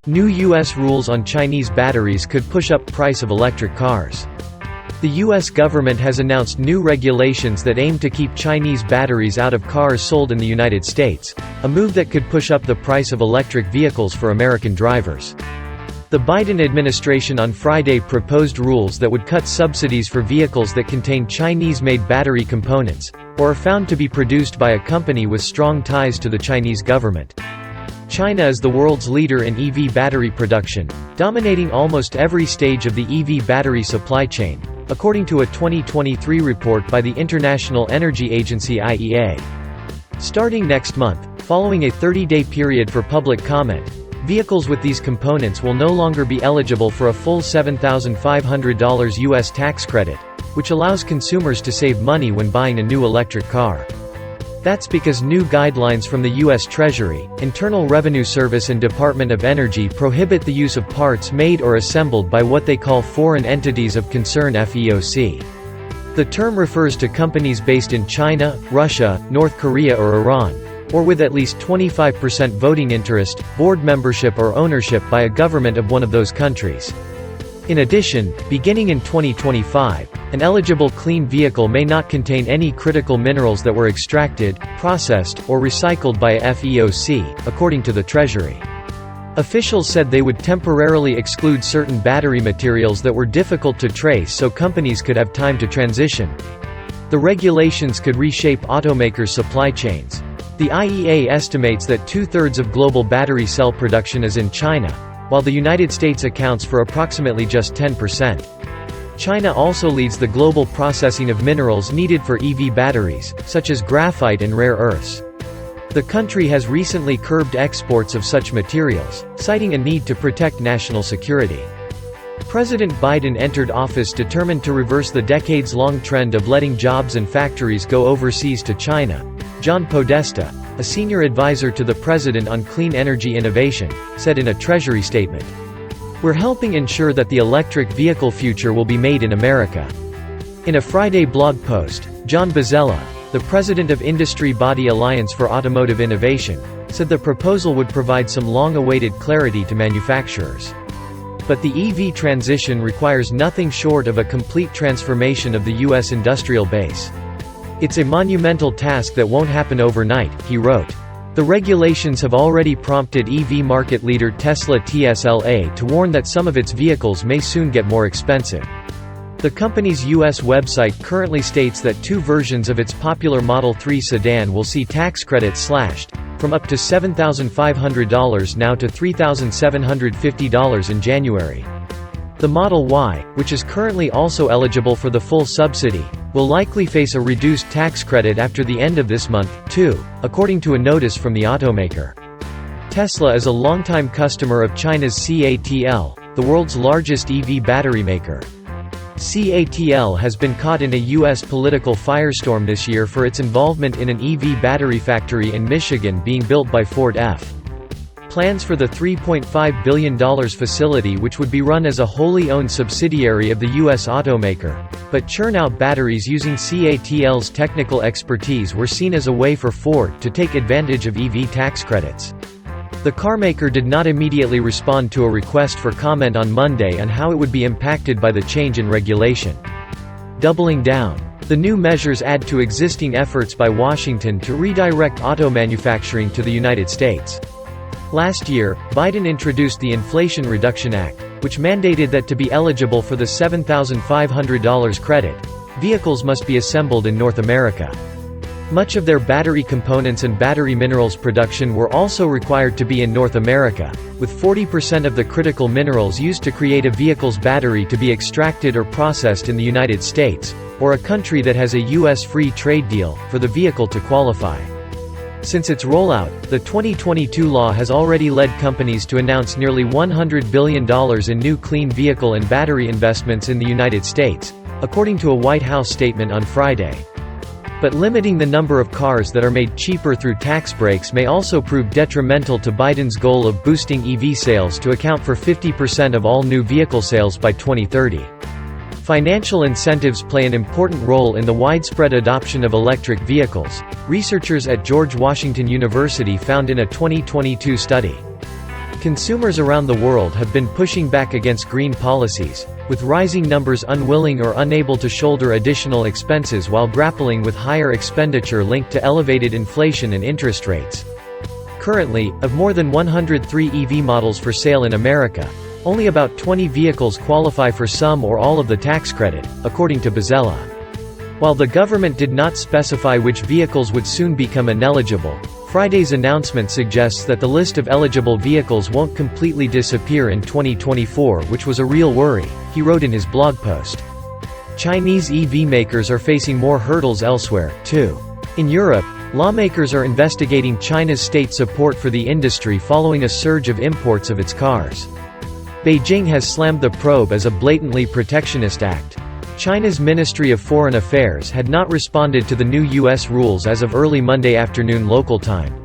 New U.S. rules on Chinese batteries could push up price of electric cars. The U.S. government has announced new regulations that aim to keep Chinese batteries out of cars sold in the United States, a move that could push up the price of electric vehicles for American drivers. The Biden administration on Friday proposed rules that would cut subsidies for vehicles that contain Chinese-made battery components, or are found to be produced by a company with strong ties to the Chinese government. China is the world's leader in EV battery production, dominating almost every stage of the EV battery supply chain, according to a 2023 report by the International Energy Agency IEA. Starting next month, following a 30-day period for public comment, vehicles with these components will no longer be eligible for a full $7,500 U.S. tax credit, which allows consumers to save money when buying a new electric car. That's because new guidelines from the U.S. Treasury, Internal Revenue Service and Department of Energy prohibit the use of parts made or assembled by what they call Foreign Entities of Concern (FEOC). The term refers to companies based in China, Russia, North Korea or Iran, or with at least 25% voting interest, board membership or ownership by a government of one of those countries. In addition, beginning in 2025, an eligible clean vehicle may not contain any critical minerals that were extracted, processed, or recycled by a FEOC, according to the Treasury. Officials said they would temporarily exclude certain battery materials that were difficult to trace so companies could have time to transition. The regulations could reshape automakers' supply chains. The IEA estimates that 2/3 of global battery cell production is in China, while the United States accounts for approximately just 10%. China also leads the global processing of minerals needed for EV batteries, such as graphite and rare earths. The country has recently curbed exports of such materials, citing a need to protect national security. President Biden entered office determined to reverse the decades-long trend of letting jobs and factories go overseas to China. John Podesta, a senior advisor to the president on clean energy innovation, said in a Treasury statement, "We're helping ensure that the electric vehicle future will be made in America." In a Friday blog post, John Bozzella, the president of industry body Alliance for Automotive Innovation, said the proposal would provide some long-awaited clarity to manufacturers. But the EV transition requires nothing short of a complete transformation of the U.S. industrial base. "It's a monumental task that won't happen overnight," he wrote. The regulations have already prompted EV market leader Tesla TSLA to warn that some of its vehicles may soon get more expensive. The company's U.S. website currently states that two versions of its popular Model 3 sedan will see tax credits slashed, from up to $7,500 now to $3,750 in January. The Model Y, which is currently also eligible for the full subsidy, will likely face a reduced tax credit after the end of this month, too, according to a notice from the automaker. Tesla is a longtime customer of China's CATL, the world's largest EV battery maker. CATL has been caught in a U.S. political firestorm this year for its involvement in an EV battery factory in Michigan being built by Ford F. Plans for the $3.5 billion facility, which would be run as a wholly owned subsidiary of the U.S. automaker, but churn out batteries using CATL's technical expertise, were seen as a way for Ford to take advantage of EV tax credits. The carmaker did not immediately respond to a request for comment on Monday on how it would be impacted by the change in regulation. Doubling down. The new measures add to existing efforts by Washington to redirect auto manufacturing to the United States. Last year, Biden introduced the Inflation Reduction Act, which mandated that to be eligible for the $7,500 credit, vehicles must be assembled in North America. Much of their battery components and battery minerals production were also required to be in North America, with 40% of the critical minerals used to create a vehicle's battery to be extracted or processed in the United States, or a country that has a U.S. free trade deal, for the vehicle to qualify. Since its rollout, the 2022 law has already led companies to announce nearly $100 billion in new clean vehicle and battery investments in the United States, according to a White House statement on Friday. But limiting the number of cars that are made cheaper through tax breaks may also prove detrimental to Biden's goal of boosting EV sales to account for 50% of all new vehicle sales by 2030. Financial incentives play an important role in the widespread adoption of electric vehicles, researchers at George Washington University found in a 2022 study. Consumers around the world have been pushing back against green policies, with rising numbers unwilling or unable to shoulder additional expenses while grappling with higher expenditure linked to elevated inflation and interest rates. Currently, of more than 103 EV models for sale in America, only about 20 vehicles qualify for some or all of the tax credit, according to Bezella. While the government did not specify which vehicles would soon become ineligible, Friday's announcement suggests that the list of eligible vehicles won't completely disappear in 2024, which was a real worry, he wrote in his blog post. Chinese EV makers are facing more hurdles elsewhere, too. In Europe, lawmakers are investigating China's state support for the industry following a surge of imports of its cars. Beijing has slammed the probe as a blatantly protectionist act. China's Ministry of Foreign Affairs had not responded to the new U.S. rules as of early Monday afternoon local time.